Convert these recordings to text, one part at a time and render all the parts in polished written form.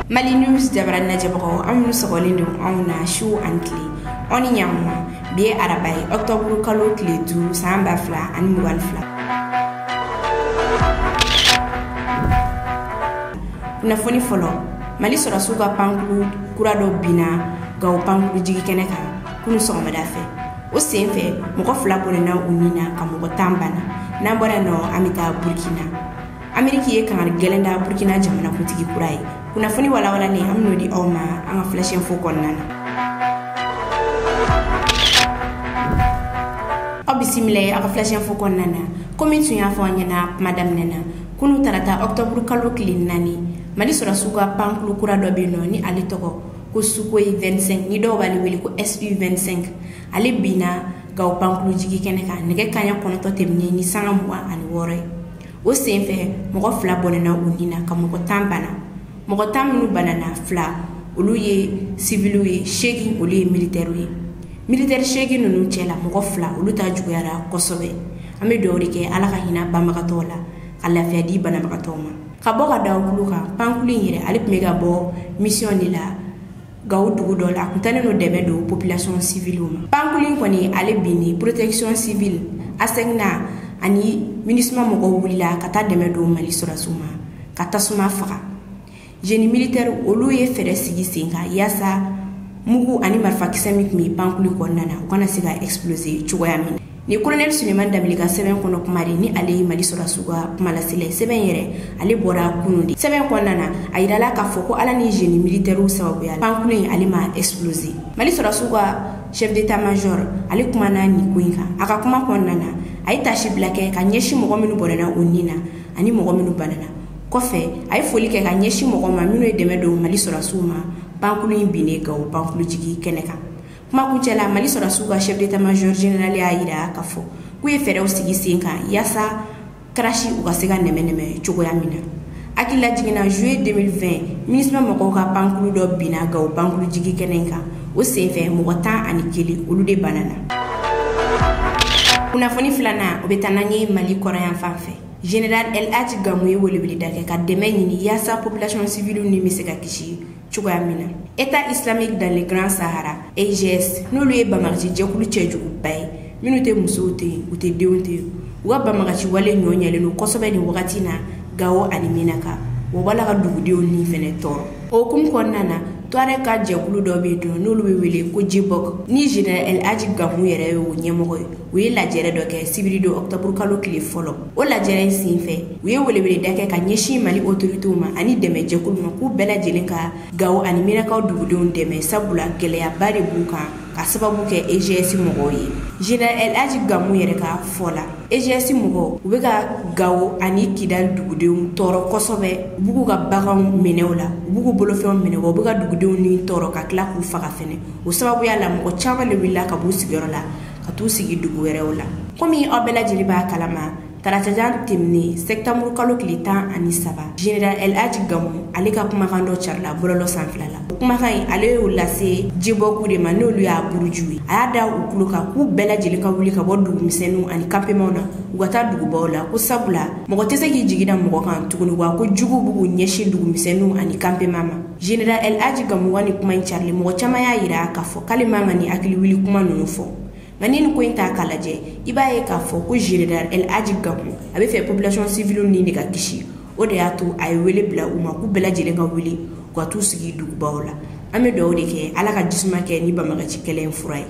Mali News dabara najabako amnu sogolin don awna show antli oni nyamma bi arabai octobre kalo kile 12 samba fla an mugal fla na foni folo Mali sora suga pankulu kurado bina gaw pankulu jigi keneka kunu sogoma dafe o senfe moko fla bonena unina kamugo tambana na bora no amita Burkina Ameriki ye kan gelenda Burkina jamana kutigi kurai kuna foni wala ni amno di oma anga flash info konnana obisimile aka flash info konnana komi tunya fo nyana madame nena kunu tarata octobre kalo nani Mali sora suga pankulu kurado bino ni ali toko ko sukoi 25 ni do bali weli ko SU 25 ali bina gaw pankulu jigi keneka nege kanya kono to temni ni sanga mwa ani wore o senfe moko fla bonena unina kamugo tambana moko tamnu banana fla olu ye civilu ye shegi olu ye militaire shegi nunu chela moko fla olu ta juguyara kosobe ame dori ke ala ka hina bamagatola ala fi di banabagatoma kabo ka daw kuluka pankulu yire ali mega bo mission ni la gaw dugu do la kutane no deme do population civile pankulu koni ali bini protection civile asegna ani ministre moko wulila kata deme do Mali sora suma kata suma faka génie militaire olu ye fere sigi senga yasa mugu ani marfa kisemik mi pankulu konnana ukana siga exploser chugoya min ni colonel Suleiman Damilika seben kono kumari ni ale Mali sora suga kumala sile seben yere ale bora kunundi seben konnana ayidala ka foko ala ni génie militaire u sababu ya pankulu ale ma exploser Mali sora suga chef d'état major ale kumana ni kuinka aka kuma konnana ay tashi blake ka nyeshi mogo minu borena unina ani mogo minu banana kofe ay foli ke ka nyeshi mogo ma minu deme do Mali sora suma pankulu bine gaw pankulu jigi keneka kuma kuncela Mali sora suga chef d'état major général ya ira kafo ku ye fere usigi senka yasa krashi ugasega neme chogoya mina akila jigina juillet 2020 ministre moko ka pankulu do bina gaw pankulu jigi kenenka o senfe mogo tan ani keli olu de banana kuna foni flana obetananye Mali korean fanfe General El Hadji Gamou ye wolewele dake ka deme nyini yasa population civile ni misega kishi chugoya mina État islamique dans le Grand Sahara EGS nolu ye bamarji jekulu chejugu bay minute musote ute deunte wa bamarji wale nyonyale no kosobe ni wakati na gawo ani minaka wo wala ka dugudiyo ni fene toro o kum konnana toare ka jekulu do be do nolu be wele ko jibok ni General El Hadji Gamou yere wo nyemogo we la jere do ke sibiri do octobre kalo kile folo o la jere sinfe we wele dake ka nyeshi Mali autorité ma ani deme jekulu ma ku bela jelenka gawo ani minaka dugudiyo deme sabula gele ya bare buka ka sababu ke EGS mogo ye General El Hadji Gamou yere ka fola EGS mogo ube ka gawo ani kidal dugudiyo toro kosobe bugu ka bagan menewla bugu bolofew menewo buga dugudiyo ni toro ka kila ku faga fene o sababu ya la mogo chama le willa ka bu sigoro la ka tu sigi dugu werew la komi obela jiliba kalama taratajan timni septembre kalo kilita ani saba General El Hadji Gamou ale ka kuma kan do charla bololo sanflala kuma kan ale ulase jiboku de manolu ya burujuwi ayada ukuluka ku bela jilika wuli ka bodu misenu ani kampemona ugata dugu bawla ku sabula mogo tese ki jigida mogo kan tuguni wa ko jugu bugu nyeshi dugu misenu ani kampemama General El Hadji Gamou wani kuma charli mogo chama ya ira ka fo kalimanga ni akili wili kuma nunu fo ngani ko inta kalaje ibaye ka fo ko General El Hadji Gamou abe fe population civile ni ka kishi o de yato ay wele bla uma ku bela jelenga wili ko tu sigi dugu bawla ame do de ke ala ka jisma ke ni bamaga ci kelen furay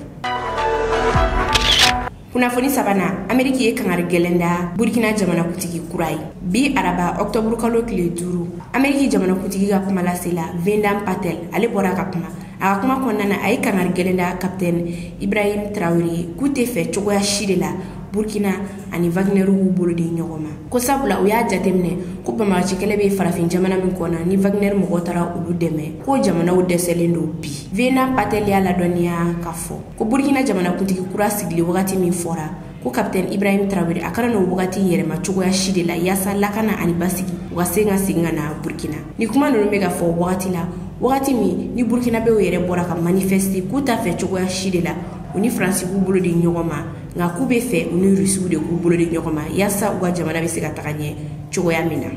kuna foni sabana Ameriki ye kangar gelenda Burkina jamana kutigi kurai bi araba octobre kalo kile 12 Ameriki jamana kutigi ga kuma la sela Vendam Patel ale bora ka kuma aka kuma konnana ay kangar gelenda capitaine Ibrahim Traoré kute fe chogoya shidela Burkina ani Wagner wu bolo de nyogoma ko sabula o ya jatemne ko bama ci kele be farafin jamana min kona ni Wagner mo gotara ulu deme ko jamana wu deselendo bi Vena Patel ya la donia kafo ko Burkina jamana kutigi kura sigli wakati min fora ko capitaine Ibrahim Traoré akara no wakati yere ma chogoya shidela yasa lakana ani basigi wasenga singa na Burkina ni kuma no mega fo wakati mi ni Burkina be yere bora ka manifester kuta fe chogoya shidela uni France ku bolo de nyogoma nga kube fe uni Russie de ku bolo de nyogoma yasa uga jamana be se ka taganie chogoya mina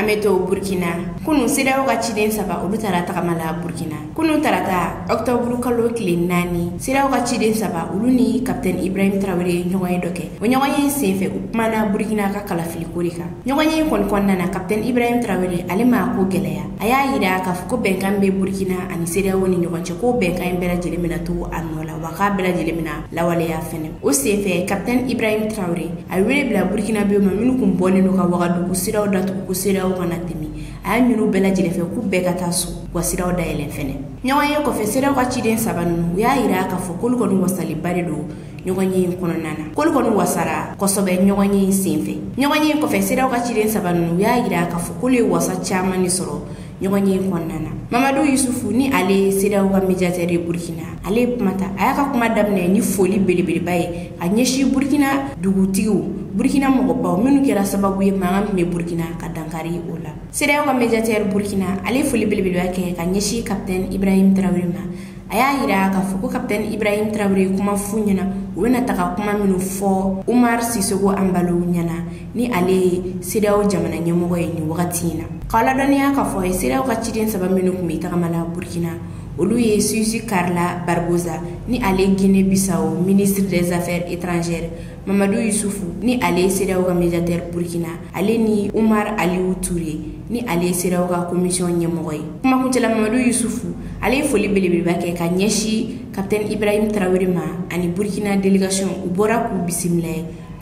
ameto Burkina kunu CEDEAO ka ciden saba olu tara tagamala Burkina kunu tarata octobre kalo kile 4 CEDEAO ka ciden saba olu ni capitaine Ibrahim Traoré ɲɔgɔnye dɔ kɛ o ɲɔgɔnye senfɛ u kumana Burkina ka kalafili ko de kan ɲɔgɔnye kɔnɔna na capitaine Ibrahim Traoré ale ma ko gɛlɛya a y'a yira k'a fɔ ko bɛnkan bɛ Burkina ani CEDEAO ni ɲɔgɔn cɛ ko bɛnkan bɛɛ lajɛlen bɛna to a nɔ la wa k'a bɛɛ lajɛlen bɛna lawaleya fɛnɛ o senfɛ capitaine Ibrahim Traoré a wele bila Burkina bɛɛ ma minnu kun bɔlen do ka Wagadugu siraw datugu ko CEDEAO kana tɛmɛ a y'a ɲini bɛɛ lajɛlen fɛ k'u bɛɛ ka taa so wa siraw dayɛlɛn fɛnɛ ɲɔgɔnye kɔfɛ CEDEAO ka ciden saba ninnu u y'a yira k'a fɔ k'olu kɔni wasaliba de do ɲɔgɔnye in kɔnɔna na k'olu kɔni wasara kosɛbɛ ɲɔgɔnye in senfɛ ɲɔgɔnye in kɔfɛ CEDEAO ka ciden saba ninnu u y'a yira k'a fɔ k'olu ye wasa caman de sɔrɔ ɲɔgɔnye in kɔnɔna na Mamadou Yusufu ni ale CEDEAO ka médiateur ye Burkina ale kumata a y'a ka kuma daminɛ ni foli belebeleba ye a ɲɛsin Burkina dugutigiw Burkina mɔgɔbaw minnu kɛra sababu ye mankan tun bɛ Burkina ka dankari o la CEDEAO ka médiateur Burkina ale foli belebeleba kɛ ka ɲɛsin capitaine Ibrahim Traoré ma a y'a yira k'a fɔ ko capitaine Ibrahim Traoré kuma fu ɲɛna u bɛna taga kuma minnu fɔ Umar Sissoco Embalo ɲɛna ni ale ye CEDEAO jamana ɲɛmɔgɔ ye nin wagati in na k'a ladɔnniya k'a fɔ a ye CEDEAO ka ciden saba minnu tun bɛ tagamala Burkina olu ye Susi Karla Barbosa ni ale Guinée Bissau ministre des affaires étrangères Mamadou Yusufu ni ale CEDEAO ka médiateur Burkina ale ni Umar Aliou Touré ni ale CEDEAO ka commission ɲɛmɔgɔ ye kuma kuncɛla Mamadou Yusufu ale ye foli belebeleba kɛ ka ɲɛsin capitaine Ibrahim Traoré ma ani Burkina délégation u bɔra k'u bisimila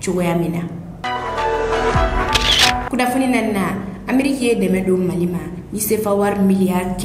cogoya min na kunnafoni naaninan Amérique ye dɛmɛ don Mali ma ni CFA wari miliyari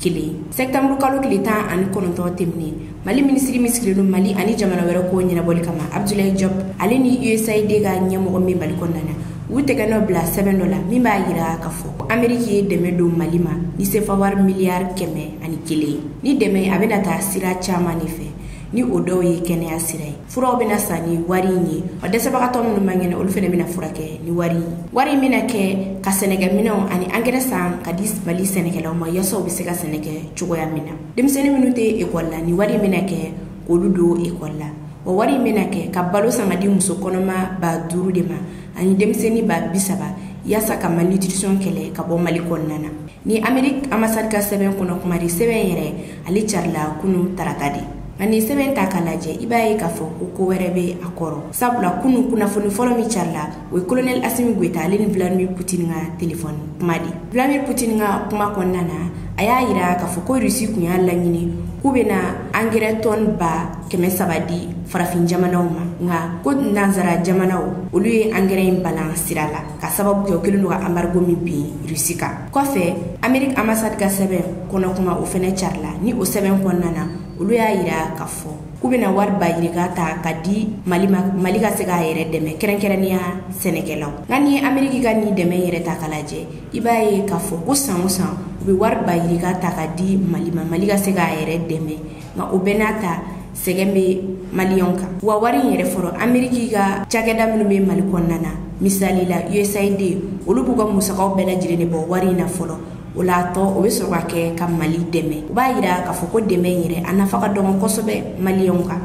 101 septembre kalo tile 19 tɛmɛnen Mali ministre min sigilen Mali ani jamana wɛrɛ ko ɲɛnabɔli kama Abdoulaye Diop ale ni USAID ka ɲɛmɔgɔ min Mali kɔnɔna na u tɛgɛnɔ bila sɛbɛn dɔ la min b'a yira k'a fɔ Amérique ye dɛmɛ don Mali ma ni CFA wari miliyari 101 ni dɛmɛ a bɛna taa sira caman de fɛ ni o dɔw ye kɛnɛya sira ye furaw bɛna san ni wari in ye wa dɛsɛbagatɔ minnu man kɛnɛ olu fɛnɛ bɛna furakɛ ni wari in wari in bɛna kɛ ka sɛnɛkɛminɛnw ani angɛrɛ san ka di Mali sɛnɛkɛlaw ma yaasa u bɛ se ka sɛnɛ kɛ cogoya min na denmisɛnnin minnu tɛ ekɔli la ni wari in bɛna kɛ k'olu don ekɔli la o wari in bɛna kɛ ka balo san ka di muso kɔnɔma 5,000 de ma ani denmisɛnnin 30,000 yaasa ka malnutrition kɛlɛ ka bɔ Mali kɔnɔna na ni Amérique ambassade ka sɛbɛn kɔnɔ kuma di sɛbɛn yɛrɛ ale carila kunu tarata de ani sɛbɛn ta k'a lajɛ i b'a ye k'a fɔ ko wɛrɛ bɛ a kɔrɔ sabula kunu kunnafoni fɔlɔ min carila o ye colonel Assimi Goïta ale ni Vladimir Poutine ka téléphone kuma di Vladimir Poutine ka kuma kɔnɔna na a y'a yira k'a fɔ ko Russie kun y'a laɲini k'u bɛna angɛrɛ tonne 300 di farafin jamanaw ma nka ko nanzara jamanaw olu ye angɛrɛ in balan sira la ka sababu kɛ o kɛlen do ka embargo min bin Russie kan kɔfɛ Amérique ambassade ka sɛbɛn kɔnɔ kuma o fɛnɛ carila ni o sɛbɛn kɔnɔna na olu y'a yira k'a fɔ k'u bɛna wari bayirika ta ka di Mali ma Mali ka se k'a yɛrɛ dɛmɛ kɛrɛnkɛrɛnnenya sɛnɛkɛlaw nka ni ye Amérique ka nin dɛmɛ yɛrɛ ta k'a lajɛ i b'a ye k'a fɔ ko san o san u bɛ wari bayirika ta ka di Mali ma Mali ka se k'a yɛrɛ dɛmɛ nka o bɛɛ n'a ta sɛgɛn bɛ maliyɛnw kan wa wari in yɛrɛ fɔlɔ Amérique ka cakɛda minnu bɛ Mali kɔnɔna na misali la USAID olu b'u ka musakaw bɛɛ lajɛlen de bɔ wari in na fɔlɔ o la tɔ o bɛ sɔrɔ ka kɛ ka Mali dɛmɛ o b'a yira k'a fɔ ko dɛmɛ in yɛrɛ a nafa ka dɔgɔ kosɛbɛ maliyɛnw kan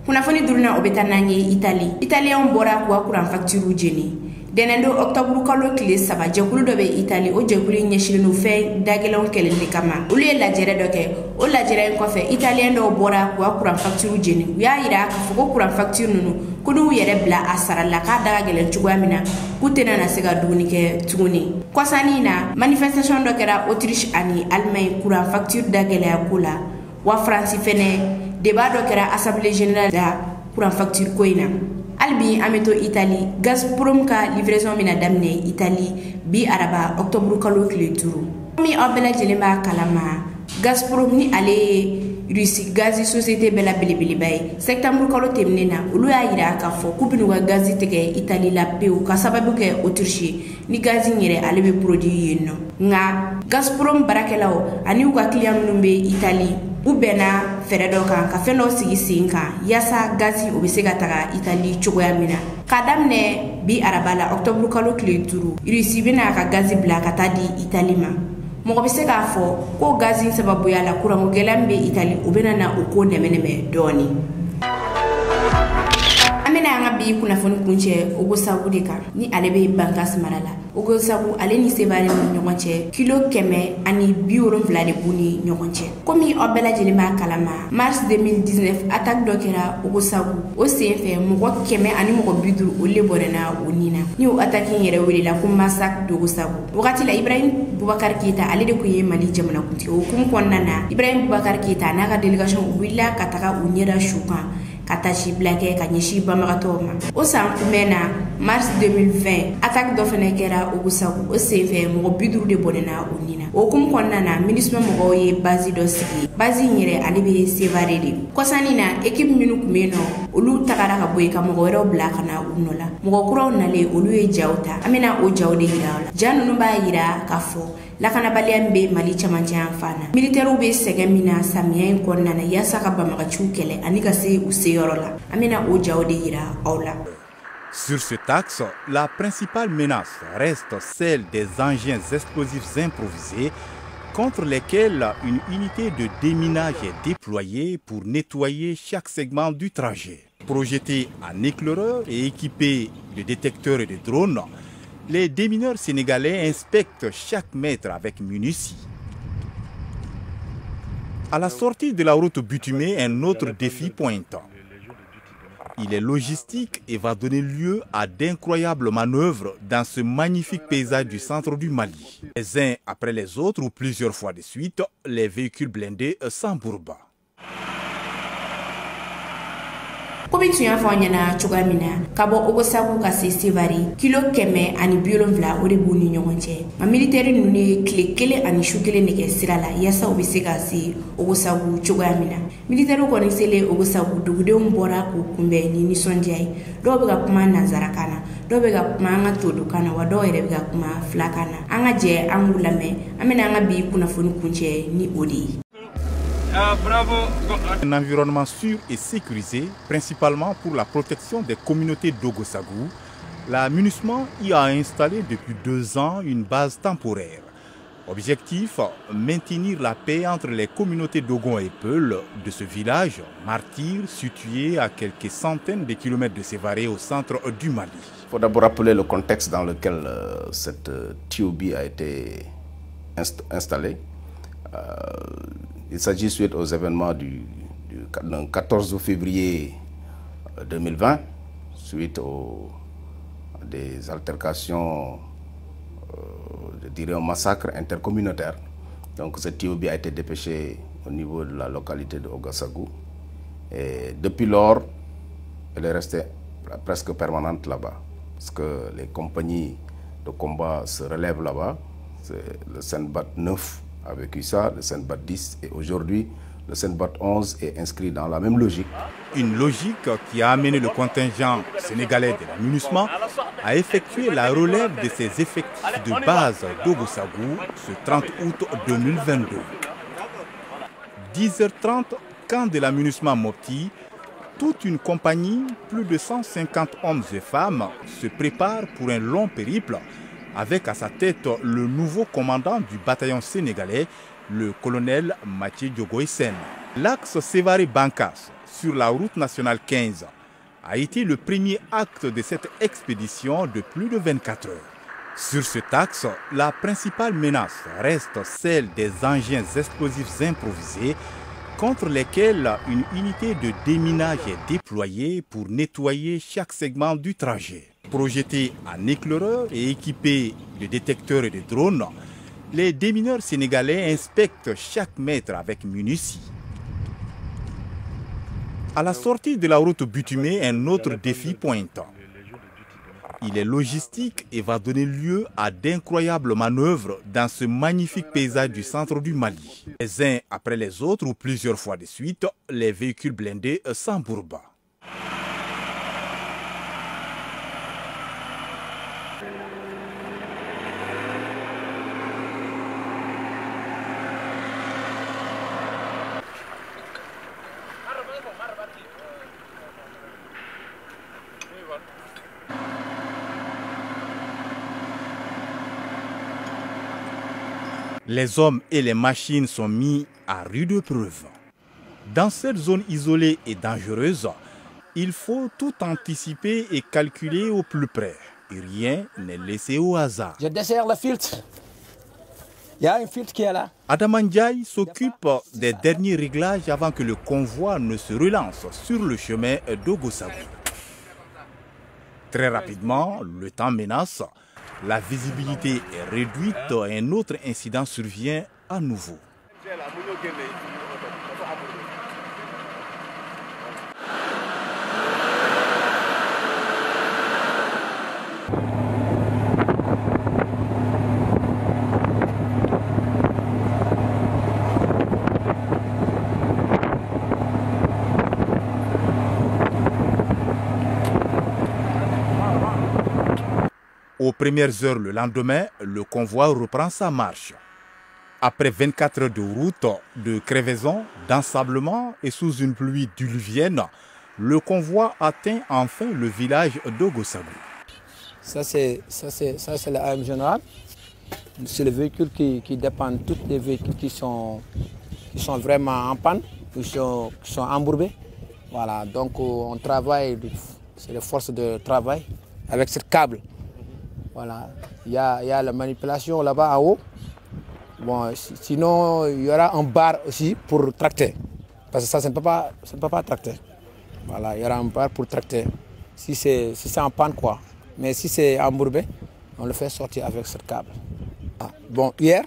kunnafoni duruna o bɛ taa n'an ye Itali italiyɛnw bɔra k'u ka courant facture jeni dɛnɛndo octobre kalo tile 3 jɛkulu dɔ bɛ Itali o jɛkulu ɲɛsinnen do fɛn dagɛlɛnw kɛlɛli de kama olu ye lajɛrɛ dɔ kɛ o lajɛrɛ in kɔfɛ italiyɛn dɔw bɔra k'u ka courant facture jeni u y'a yira k'a fɔ ko courant facture ninnu ko n'u yɛrɛ bila a sarali la k'a daga gɛlɛn cogoya min na k'u tɛna na se ka dumuni kɛ tuguni kɔsannin na manifestation dɔ kɛra Autriche ani Allemagne courant facture da gɛlɛya ko la wa France fɛnɛ débat dɔ kɛra assemblée générale da courant facture ko in na halibi an bɛ to Itali Gazprom ka livraison bɛna daminɛ Itali bi araba octobre kalo tile 5 komi aw bɛɛ lajɛlen b'a kalama Gazprom ni ale ye Russie gazi société bɛɛ la belebeleba ye septembre kalo tɛmɛnen na olu y'a yira k'a fɔ k'u bɛna u ka gazi tigɛ Itali la pewu ka sababu kɛ Autriche ni gazi yɛrɛ ale bɛ produit yen nɔ nka Gazprom baarakɛlaw ani u ka client minnu bɛ Itali u bɛnna fɛɛrɛ dɔ kan ka fɛn dɔ sigi sen kan yaasa gazi o bɛ se ka taga Itali cogoya min na k'a daminɛ bi araba la octobre kalo tile 5 Russie bɛna a ka gazi bila ka taa di Itali ma mɔgɔ bɛ se k'a fɔ ko gazi sababuya la kuranko gɛlɛya min bɛ Itali o bɛna na o ko nɛmɛnɛmɛ dɔɔni an bɛna an ka bi bi kunnafoni kuncɛ Ogosagu de kan ni ale bɛ Bankas mara la. Ogosagu ale ni Sevare ni ɲɔgɔn cɛ kilo 170 de b'u ni ɲɔgɔn cɛ. Komi aw bɛɛ lajɛlen b'a kalama mars 2019 attaque dɔ kɛra Ogosagu. O sen fɛ mɔgɔ 150 olu le bɔnɛna o ni na. Ni o attaque in yɛrɛ welela ko massacre d'Ogosagu. Wagati la Ibrahim Boubacar Keita ale de kun ye Mali jamanakuntigi. O hukumu kɔnɔna na Ibrahim Boubacar Keita n'a ka délégation u wulila ka taga u ɲɛda su kan ka tasi bila kɛ ka ɲɛsin banbagatɔw ma. O san kunbɛn na mars 2020 attaque dɔ fɛnɛ kɛra Ogosagu. O sen fɛ mɔgɔ 50 de bɔnɛna o ni na. O hukumu kɔnɔna na MINUSMA mɔgɔw ye base dɔ sigi. Base in yɛrɛ ale bɛ Sevare de. Kɔsani na équipe minnu kun bɛ yen nɔ olu tagara ka bɔ yen ka mɔgɔ wɛrɛw bila ka na u nɔ la. Mɔgɔ kuraw nalen olu ye jaw ta. An bɛna o jaw de yira aw la. Ja ninnu b'a yira k'a fɔ lakanabaliya min bɛ Mali camancɛ yan fan na. Militaires bɛ sɛgɛn min na samiya in kɔnɔna na yaasa ka banbagaciw kɛlɛ ani ka se u seyɔrɔ la. An bɛna o jaw de yira aw la. Sur cet axe, la principale menace reste celle des engins explosifs improvisés contre lesquels une unité de déminage est déployée pour nettoyer chaque segment du trajet. Projetés en éclaireur et équipés de détecteurs et de drones, les démineurs sénégalais inspectent chaque mètre avec minutie. À la sortie de la route bitumée, un autre défi pointe. Il est logistique et va donner lieu à d'incroyables manœuvres dans ce magnifique paysage du centre du Mali. Les uns après les autres ou plusieurs fois de suite, les véhicules blindés s'embourbent. Komi tun y'a fɔ an ɲɛna cogoya min na ka bɔ Ogosagu ka se Sevare kilo 170 o de b'u ni ɲɔgɔn cɛ. Ma militaire ninnu ye tile 1 ani su 1 de kɛ sira la yaasa u bɛ se ka se Ogosagu cogoya min na. Militaire kɔni selen Ogosagu dugudenw bɔra k'u kunbɛn ni nisɔndiya ye. Dɔw bɛ ka kuma nanzarakan na, dɔw bɛ ka kuma an ka todokan na, wa dɔw yɛrɛ bɛ ka kuma filakan na. An ka jɛ an k'u lamɛn. An bɛna an ka bi kunnafoni kuncɛ ni o de ye. Un environnement sûr et sécurisé, principalement pour la protection des communautés d'Ogosagu, la MINUSMA y a installé depuis 2 ans une base temporaire. Objectif, maintenir la paix entre les communautés Dogon et Peul de ce village, martyr situé à quelques centaines de kilomètres de Sévaré au centre du Mali. Il faut d'abord rappeler le contexte dans lequel cette TOB a été installée. Il s'agit suite aux événements du 14 février 2020, suite à des altercations, je dirais un massacre intercommunautaire. Donc cette TOB a été dépêchée au niveau de la localité de Ogosagu. Et depuis lors, elle est restée presque permanente là-bas. Parce que les compagnies de combat se relèvent là-bas. C'est le Senbat 9 a vécu ça, le Senbat 10 et aujourd'hui le Senbat 11 est inscrit dans la même logique. Une logique qui a amené le contingent sénégalais de la MINUSMA à effectuer la relève de ses effectifs de base d'Ogosagu ce 30 août 2022. 10h30, camp de la MINUSMA Mopti, toute une compagnie, plus de 150 hommes et femmes, se prépare pour un long périple avec à sa tête le nouveau commandant du bataillon sénégalais, le colonel Mathieu Diogoïsen. L'axe Sévaré-Bankas, sur la route nationale 15, a été le premier acte de cette expédition de plus de 24 heures. Sur cet axe, la principale menace reste celle des engins explosifs improvisés contre lesquels une unité de déminage est déployée pour nettoyer chaque segment du trajet. Projetés en éclaireur et équipés de détecteurs et de drones, les démineurs sénégalais inspectent chaque mètre avec minutie. À la sortie de la route bitumée, un autre défi pointe. Il est logistique et va donner lieu à d'incroyables manœuvres dans ce magnifique paysage du centre du Mali. Les uns après les autres ou plusieurs fois de suite, les véhicules blindés s'embourbent. Les hommes et les machines sont mis à rude épreuve. Dans cette zone isolée et dangereuse, Il faut tout anticiper et calculer au plus près. Et rien n'est laissé au hasard. Je desserre le filtre. Il y a un filtre qui est là. Adama Ndiaye s'occupe des derniers réglages avant que le convoi ne se relance sur le chemin d'Ogossagou. Très rapidement, le temps menace. La visibilité est réduite et un autre incident survient à nouveau. Aux premières heures le lendemain, le convoi reprend sa marche. Après 24 heures de route, de crevaisons, d'ensablement et sous une pluie diluvienne, le convoi atteint enfin le village d'Ogossagou. Ça c'est la AM générale. C'est le véhicule qui dépend de tous les véhicules qui sont vraiment en panne, qui sont embourbés. Voilà, donc on travaille, c'est les forces de travail avec ce câble. Voilà. Il y a la manipulation là-bas en haut. Bon, sinon, il y aura un bar aussi pour tracter. Parce que ça ne peut pas tracter. Voilà, il y aura un bar pour tracter. Si c'est en panne, quoi. Mais si c'est embourbé, on le fait sortir avec ce câble. Bon, hier,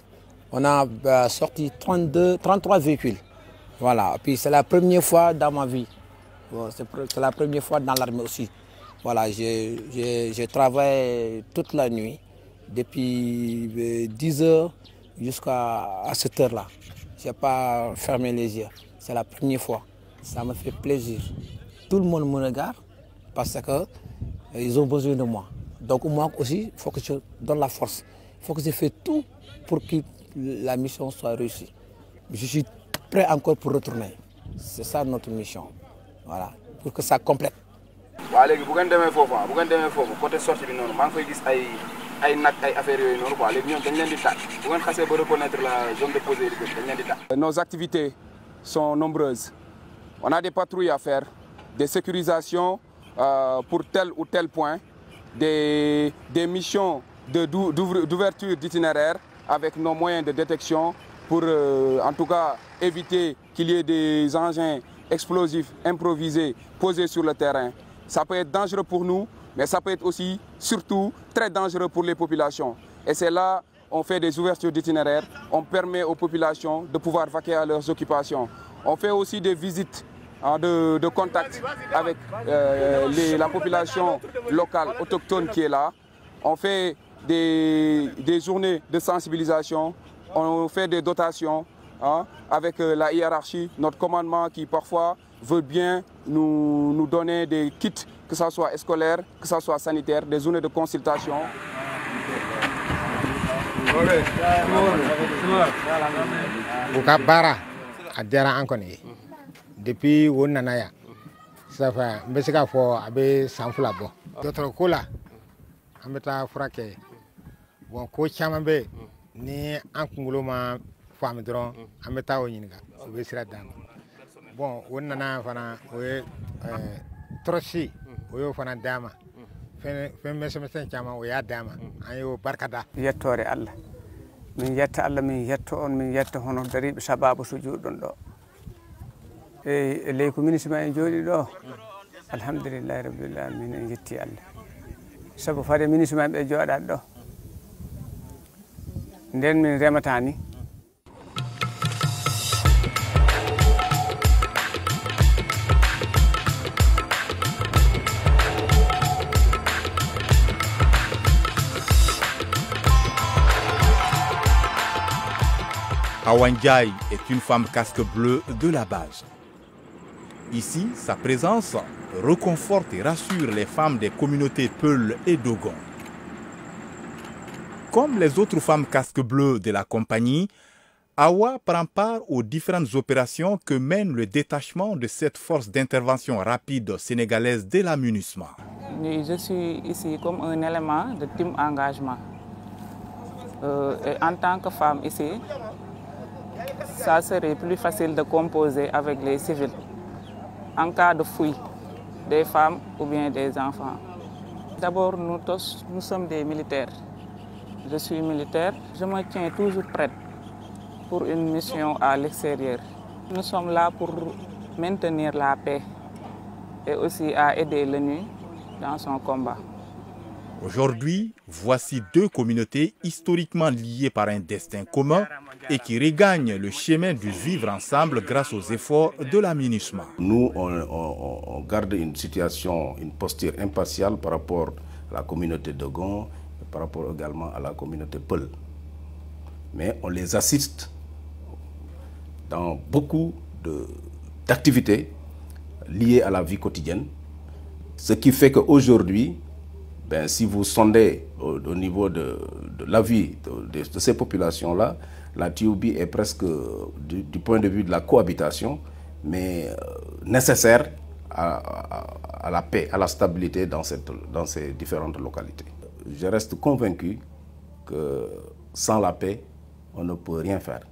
on a sorti 33 véhicules. Voilà, puis c'est la première fois dans ma vie. Bon, c'est la première fois dans l'armée aussi. Voilà, j'ai travaillé toute la nuit, depuis 10 heures jusqu'à cette heure-là. Je n'ai pas fermé les yeux. C'est la première fois. Ça me fait plaisir. Tout le monde me regarde parce qu'ils ont besoin de moi. Donc moi aussi, il faut que je donne la force. Il faut que je fasse tout pour que la mission soit réussie. Je suis prêt encore pour retourner. C'est ça notre mission. Voilà, pour que ça complète. waaw léegi bu ngeen demee foofu côté sortie bi noonu maa ngi fay gis ay nag ay affaires yooyu noonu quoi léegi ñoom dañ leen di tàgg bu ngeen xasee ba reconnaître la zone de posée dañ leen di tàgg. Nos activités sont nombreuses. On a des patrouilles à faire, des sécurisations pour tel ou tel point, des missions d'ouverture d'itinéraire avec nos moyens de détection pour en tout cas éviter qu'il y ait des engins explosifs improvisés posés sur le terrain. Ça peut être dangereux pour nous, mais ça peut être aussi, surtout, très dangereux pour les populations. Et c'est là on fait des ouvertures d'itinéraires, on permet aux populations de pouvoir vaquer à leurs occupations. On fait aussi des visites de contact avec la population locale, autochtone qui est là. On fait des journées de sensibilisation, on fait des dotations avec la hiérarchie, notre commandement qui parfois veut bien nous donner des kits, que ce soit scolaire, que ce soit sanitaire, des journées de consultation. Depuis Wonanaya, ça fait Messika for Abbé Sanflabo. D'autres cola, Ambeta Frake, bon coach Chamambe, ni Ankunguloma Famidron, Ambeta Oninga, Vesra Dam. Bon, Wonana Fana, we Troshi, we Fana Dama. Fen Messenger Chama, we are Dama, and you Barkada. Yettore Allah. Min yetta Allah min yetto on min yetta hono dari sababu sujudon do. E ley ko ministre en jodi do. Alhamdulillah rabbil alamin en yetti Allah. Sabu fade ministre be joda do. Nden min rematani. Awa Ndiaye est une femme casque bleu de la base. Ici, sa présence réconforte et rassure les femmes des communautés Peul et Dogon. Comme les autres femmes casque bleu de la compagnie, Awa prend part aux différentes opérations que mène le détachement de cette force d'intervention rapide sénégalaise de la MINUSMA. Je suis ici comme un élément de team engagement. Et en tant que femme ici, ça serait plus facile de composer avec les civils. En cas de fouille, des femmes ou bien des enfants. D'abord, nous tous, nous sommes des militaires. Je suis militaire, je me tiens toujours prête pour une mission à l'extérieur. Nous sommes là pour maintenir la paix et aussi à aider l'ONU dans son combat. Aujourd'hui, voici deux communautés historiquement liées par un destin commun et qui regagnent le chemin du vivre ensemble grâce aux efforts de la MINUSMA. Nous, on garde une situation, une posture impartiale par rapport à la communauté Dogon et par rapport également à la communauté Peul. Mais on les assiste dans beaucoup d'activités liées à la vie quotidienne, ce qui fait qu'aujourd'hui, si vous sondez au niveau de la vie de ces populations-là, la TOB est presque, du point de vue de la cohabitation, mais nécessaire à la paix, à la stabilité dans ces différentes localités. Je reste convaincu que sans la paix, on ne peut rien faire.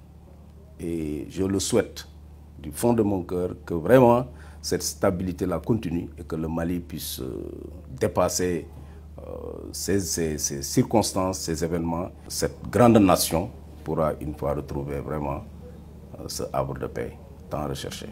Et je le souhaite du fond de mon cœur que vraiment cette stabilité-là continue et que le Mali puisse dépasser ces circonstances, ces événements. Cette grande nation pourra une fois retrouver vraiment ce havre de paix tant recherché.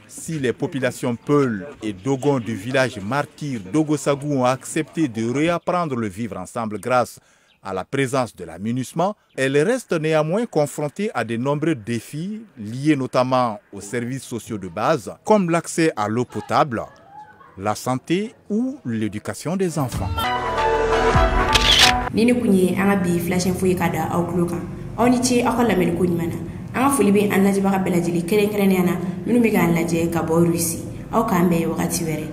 Si les populations Peul et Dogon du village martyr d'Ogosagou ont accepté de réapprendre le vivre ensemble grâce à la présence de la MINUSMA, elles restent néanmoins confrontées à de nombreux défis liés notamment aux services sociaux de base, comme l'accès à l'eau potable, la santé ou l'éducation des enfants. Nini kunye anga bi flashing fuyi kada au kluka. Au ni ci akol la mel kuny mana. Anga fuli bi an laji baka belajili keren yana minu mi ga an laje ka bo Russie. Au kambe wakati were.